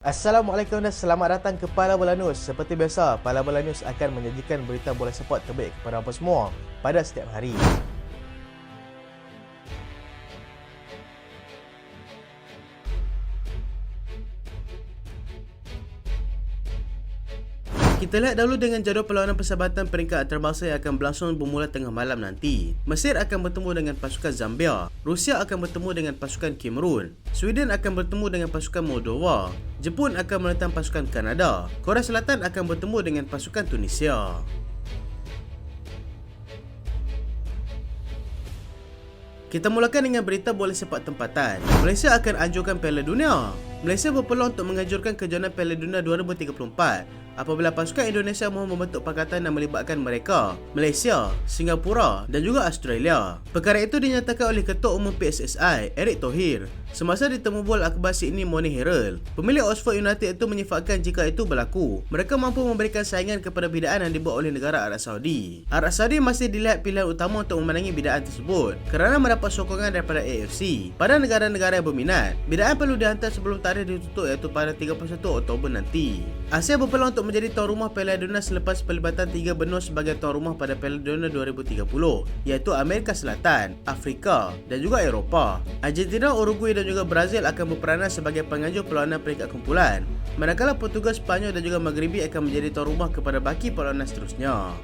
Assalamualaikum dan selamat datang ke Pala Bola News. Seperti biasa, Pala Bola News akan menyajikan berita bola sepak terbaik kepada anda semua pada setiap hari. Kita lihat dahulu dengan jadual perlawanan persahabatan peringkat antarabangsa yang akan berlangsung bermula tengah malam nanti. Mesir akan bertemu dengan pasukan Zambia, Rusia akan bertemu dengan pasukan Cameroon, Sweden akan bertemu dengan pasukan Moldova, Jepun akan menentang pasukan Kanada, Korea Selatan akan bertemu dengan pasukan Tunisia. Kita mulakan dengan berita bola sepak tempatan. Malaysia akan anjurkan Piala Dunia. Malaysia berpeluang untuk menganjurkan kejohanan Piala Dunia 2034 apabila pasukan Indonesia mahu membentuk pakatan yang melibatkan mereka, Malaysia, Singapura dan juga Australia. Perkara itu dinyatakan oleh Ketua Umum PSSI, Erick Thohir, semasa ditemu bol akhbar Sydney Morning Herald. Pemilik Oxford United itu menyifatkan jika itu berlaku, mereka mampu memberikan saingan kepada bidaan yang dibuat oleh negara Arab Saudi. Arab Saudi masih dilihat pilihan utama untuk memenangi bidaan tersebut kerana mendapat sokongan daripada AFC. Pada negara-negara yang berminat, bidaan perlu dihantar sebelum tarikh ditutup iaitu pada 31 Oktober nanti. Asia berpeluang untuk menjadi tuan rumah Piala Dunia selepas pelibatan 3 benua sebagai tuan rumah pada Piala Dunia 2030 iaitu Amerika Selatan, Afrika dan juga Eropah. Argentina, Uruguay dan juga Brazil akan berperanan sebagai penganjur perlawanan peringkat kumpulan, manakala Portugal, Sepanyol dan juga Maghribi akan menjadi tuan rumah kepada baki perlawanan seterusnya.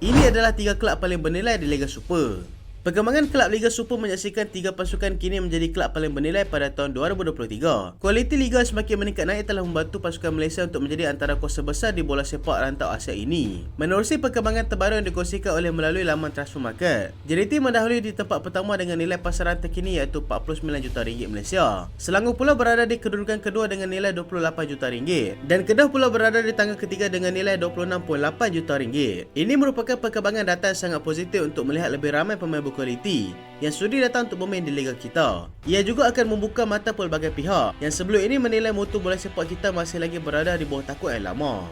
Ini adalah 3 kelab paling bernilai di Liga Super. Perkembangan kelab Liga Super menyaksikan 3 pasukan kini menjadi kelab paling bernilai pada tahun 2023. Kualiti Liga semakin meningkat naik telah membantu pasukan Malaysia untuk menjadi antara kuasa besar di bola sepak rantau Asia ini. Menerusi perkembangan terbaru yang dikongsikan oleh melalui laman Transfer Market, JDT mendahului di tempat pertama dengan nilai pasaran terkini iaitu RM49 juta Malaysia. Selangor pula berada di kedudukan kedua dengan nilai RM28 juta dan Kedah pula berada di tangga ketiga dengan nilai RM26.8 juta. Ini merupakan perkembangan data yang sangat positif untuk melihat lebih ramai pemain berkualiti yang sudi datang untuk bermain di liga kita. Ia juga akan membuka mata pelbagai pihak yang sebelum ini menilai mutu bola sepak kita masih lagi berada di bawah takluk yang lama.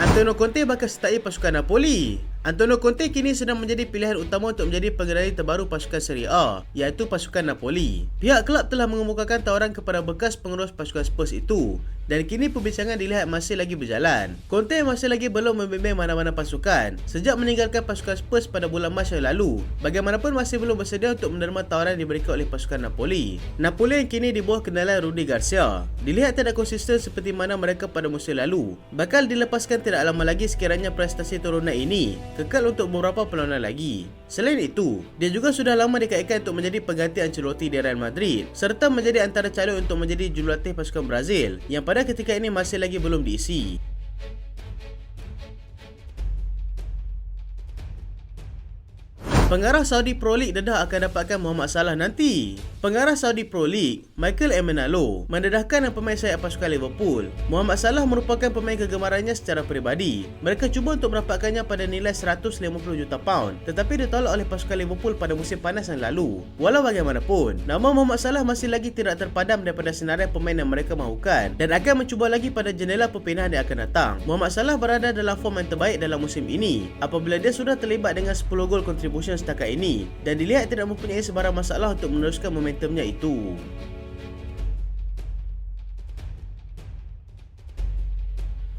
Antonio Conte bakal sertai pasukan Napoli. Antonio Conte kini sedang menjadi pilihan utama untuk menjadi pengendali terbaru pasukan Serie A, iaitu pasukan Napoli. Pihak kelab telah mengemukakan tawaran kepada bekas pengurus pasukan Spurs itu, dan kini perbincangan dilihat masih lagi berjalan. Conte masih lagi belum membimbing mana-mana pasukan sejak meninggalkan pasukan Spurs pada bulan Mac yang lalu. Bagaimanapun masih belum bersedia untuk menerima tawaran diberikan oleh pasukan Napoli. Napoli yang kini di bawah kendali Rudi Garcia dilihat tidak konsisten seperti mana mereka pada musim lalu. Bakal dilepaskan tidak lama lagi sekiranya prestasi turunan ini kekal untuk beberapa perlawanan lagi. Selain itu, dia juga sudah lama dikaitkan untuk menjadi pengganti Ancelotti di Real Madrid serta menjadi antara calon untuk menjadi jurulatih pasukan Brazil yang pada ketika ini masih lagi belum diisi. Pengarah Saudi Pro League dedah akan dapatkan Mohamed Salah nanti. Pengarah Saudi Pro League, Michael Emenalo, mendedahkan pemain sayap pasukan Liverpool. Mohamed Salah merupakan pemain kegemarannya secara peribadi. Mereka cuba untuk mendapatkannya pada nilai 150 juta pound, tetapi ditolak oleh pasukan Liverpool pada musim panas yang lalu. Walau bagaimanapun, nama Mohamed Salah masih lagi tidak terpadam daripada senarai pemain yang mereka mahukan dan akan mencuba lagi pada jendela perpindahan yang akan datang. Mohamed Salah berada dalam form yang terbaik dalam musim ini apabila dia sudah terlibat dengan 10 gol contribution setakat ini dan dilihat tidak mempunyai sebarang masalah untuk meneruskan momentumnya itu.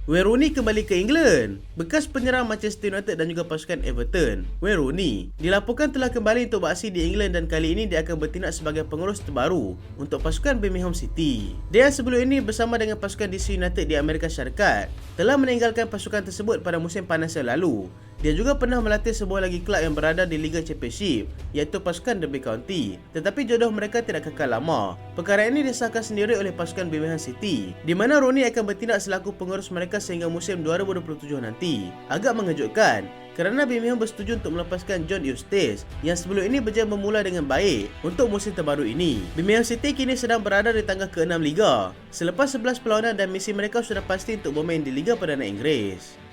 Wayne Rooney kembali ke England. Bekas penyerang Manchester United dan juga pasukan Everton, Wayne Rooney dilaporkan telah kembali untuk beraksi di England dan kali ini dia akan bertindak sebagai pengurus terbaru untuk pasukan Birmingham City. Dia sebelum ini bersama dengan pasukan DC United di Amerika Syarikat telah meninggalkan pasukan tersebut pada musim panas yang lalu. Dia juga pernah melatih sebuah lagi kelab yang berada di Liga Championship iaitu pasukan Derby County, tetapi jodoh mereka tidak kekal lama. Perkara ini disahkan sendiri oleh pasukan Birmingham City di mana Rooney akan bertindak selaku pengurus mereka sehingga musim 2027 nanti. Agak mengejutkan kerana Birmingham bersetuju untuk melepaskan John Eustace yang sebelum ini berjaya memula dengan baik untuk musim terbaru ini. Birmingham City kini sedang berada di tangga ke-6 Liga selepas 11 perlawanan dan misi mereka sudah pasti untuk bermain di Liga Perdana Inggeris.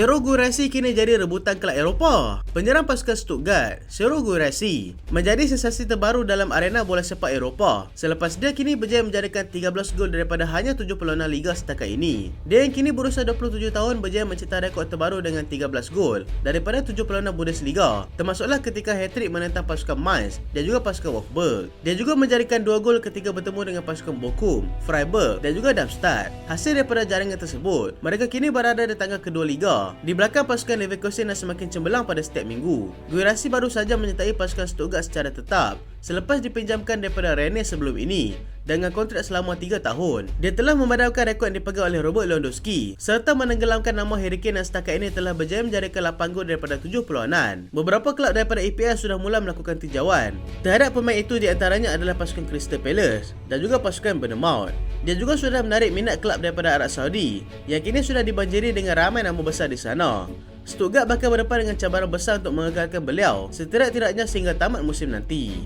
Serhou Guirassy kini jadi rebutan kelab Eropah. Penyerang pasukan Stuttgart, Serhou Guirassy, menjadi sensasi terbaru dalam arena bola sepak Eropah selepas dia kini berjaya menjadikan 13 gol daripada hanya 7 perlawanan liga setakat ini. Dia yang kini berusia 27 tahun berjaya mencipta rekod terbaru dengan 13 gol daripada 7 perlawanan Bundesliga, termasuklah ketika hat-trick menentang pasukan Mainz dan juga pasukan Wolfsburg. Dia juga menjadikan 2 gol ketika bertemu dengan pasukan Bochum, Freiburg dan juga Darmstadt. Hasil daripada jaringan tersebut, mereka kini berada di tangga kedua liga di belakang pasukan Leverkusen yang semakin cemerlang pada setiap minggu. Guirassy baru saja menyertai pasukan Stuttgart secara tetap selepas dipinjamkan daripada Rennes sebelum ini dengan kontrak selama 3 tahun. Dia telah memadamkan rekod yang dipegang oleh Robert Lewandowski serta menenggelamkan nama Harry Kane yang setakat ini telah berjaya menjadikan 8 gol daripada 7 perlawanan. Beberapa kelab daripada EPL sudah mula melakukan tinjauan terhadap pemain itu, di antaranya adalah pasukan Crystal Palace dan juga pasukan Bournemouth. Dia juga sudah menarik minat kelab daripada Arab Saudi yang kini sudah dibanjiri dengan ramai nama besar di sana. Stuttgart bakal berdepan dengan cabaran besar untuk mengekalkan beliau setidak-tidaknya sehingga tamat musim nanti.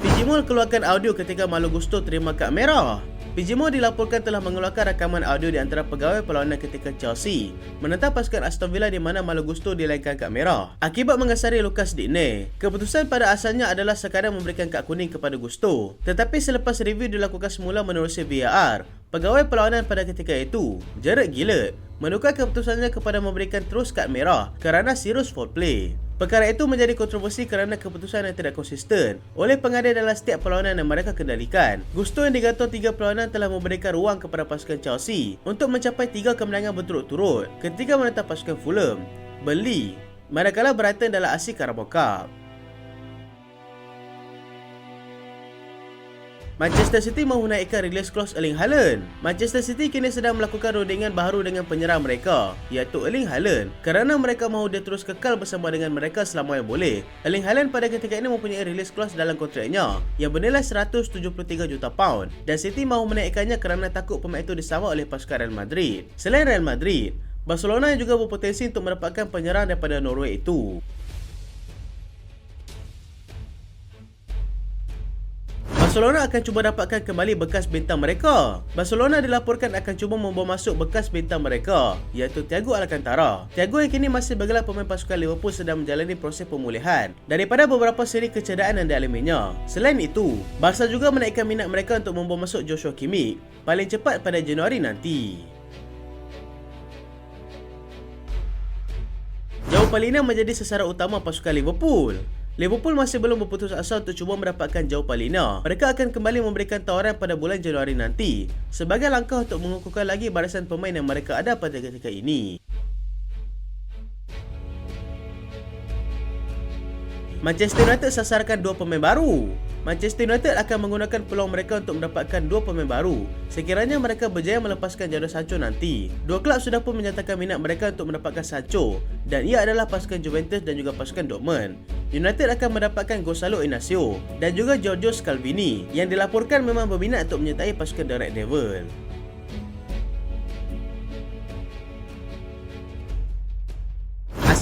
PGMOL keluarkan audio ketika Malo Gusto terima kad merah. PGMOL dilaporkan telah mengeluarkan rakaman audio di antara pegawai perlawanan ketika Chelsea menentang pasukan Aston Villa di mana Malo Gusto dilainkan kad merah akibat mengasari Lucas Digne. Keputusan pada asalnya adalah sekadar memberikan kad kuning kepada Gusto, tetapi selepas review dilakukan semula menerusi VAR, pegawai perlawanan pada ketika itu, Gerard Gillett, menukar keputusannya kepada memberikan terus kad merah kerana serius foul play. Perkara itu menjadi kontroversi kerana keputusan yang tidak konsisten oleh pengadil dalam setiap perlawanan yang mereka kendalikan. Gusto yang digantung 3 perlawanan telah memberikan ruang kepada pasukan Chelsea untuk mencapai 3 kemenangan berturut-turut ketika menentang pasukan Fulham, Burnley, manakala Brighton dalam Asia Carabao Cup. Manchester City mahu naikkan release clause Erling Haaland. Manchester City kini sedang melakukan rundingan baharu dengan penyerang mereka, iaitu Erling Haaland, kerana mereka mahu dia terus kekal bersama dengan mereka selama yang boleh. Erling Haaland pada ketika ini mempunyai release clause dalam kontraknya yang bernilai 173 juta pound dan City mahu menaikkannya kerana takut pemain itu disawat oleh pasukan Real Madrid. Selain Real Madrid, Barcelona yang juga berpotensi untuk mendapatkan penyerang daripada Norway itu. Barcelona akan cuba dapatkan kembali bekas bintang mereka. Barcelona dilaporkan akan cuba membawa masuk bekas bintang mereka, iaitu Thiago Alcantara. Thiago yang kini masih bergelar pemain pasukan Liverpool sedang menjalani proses pemulihan daripada beberapa seri kecederaan yang dialaminya. Selain itu, Barca juga menaikkan minat mereka untuk membawa masuk Joshua Kimmich paling cepat pada Januari nanti. João Palhinha menjadi sasaran utama pasukan Liverpool. Liverpool masih belum berputus asa untuk cuba mendapatkan João Palhinha. Mereka akan kembali memberikan tawaran pada bulan Januari nanti sebagai langkah untuk mengukuhkan lagi barisan pemain yang mereka ada pada ketika ini. Manchester United sasarkan 2 pemain baru. Manchester United akan menggunakan peluang mereka untuk mendapatkan 2 pemain baru sekiranya mereka berjaya melepaskan Jadon Sancho nanti. 2 kelab sudah pun menyatakan minat mereka untuk mendapatkan Sancho dan ia adalah pasukan Juventus dan juga pasukan Dortmund. United akan mendapatkan Gonzalo Inacio dan juga Giorgio Scalvini yang dilaporkan memang berminat untuk menyertai pasukan The Red Devil.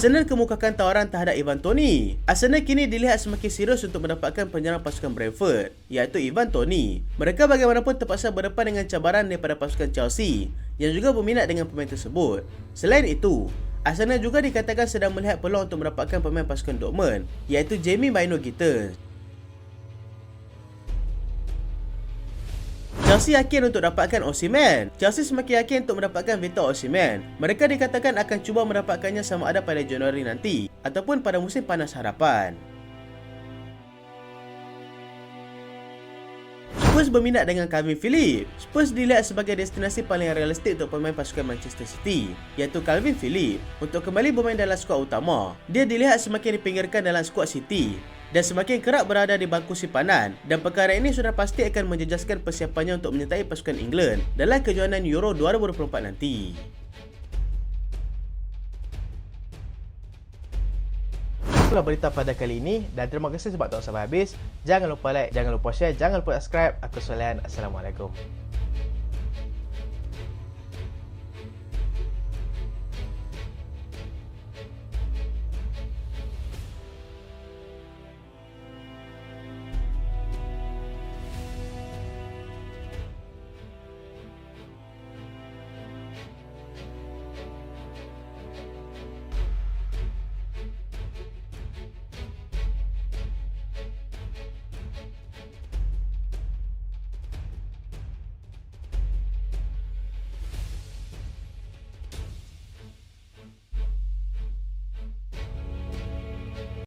Arsenal kemukakan tawaran terhadap Ivan Toney. Arsenal kini dilihat semakin serius untuk mendapatkan penyerang pasukan Brentford, iaitu Ivan Toney. Mereka bagaimanapun terpaksa berdepan dengan cabaran daripada pasukan Chelsea yang juga berminat dengan pemain tersebut. Selain itu, Arsenal juga dikatakan sedang melihat peluang untuk mendapatkan pemain pasukan Dortmund, iaitu Jamie Bynoe-Gittens. Chelsea yakin untuk dapatkan Osimhen. Chelsea semakin yakin untuk mendapatkan Victor Osimhen. Mereka dikatakan akan cuba mendapatkannya sama ada pada Januari nanti ataupun pada musim panas hadapan. Spurs berminat dengan Calvin Phillips. Spurs dilihat sebagai destinasi paling realistik untuk pemain pasukan Manchester City, iaitu Calvin Phillips, untuk kembali bermain dalam skuad utama. Dia dilihat semakin dipinggirkan dalam skuad City dan semakin kerap berada di bangku simpanan, dan perkara ini sudah pasti akan menjejaskan persiapannya untuk menyertai pasukan England dalam kejohanan Euro 2024 nanti. Itulah berita pada kali ini dan terima kasih sebab tonton sampai habis. Jangan lupa like, jangan lupa share, jangan lupa subscribe. Aku Solehan. Assalamualaikum.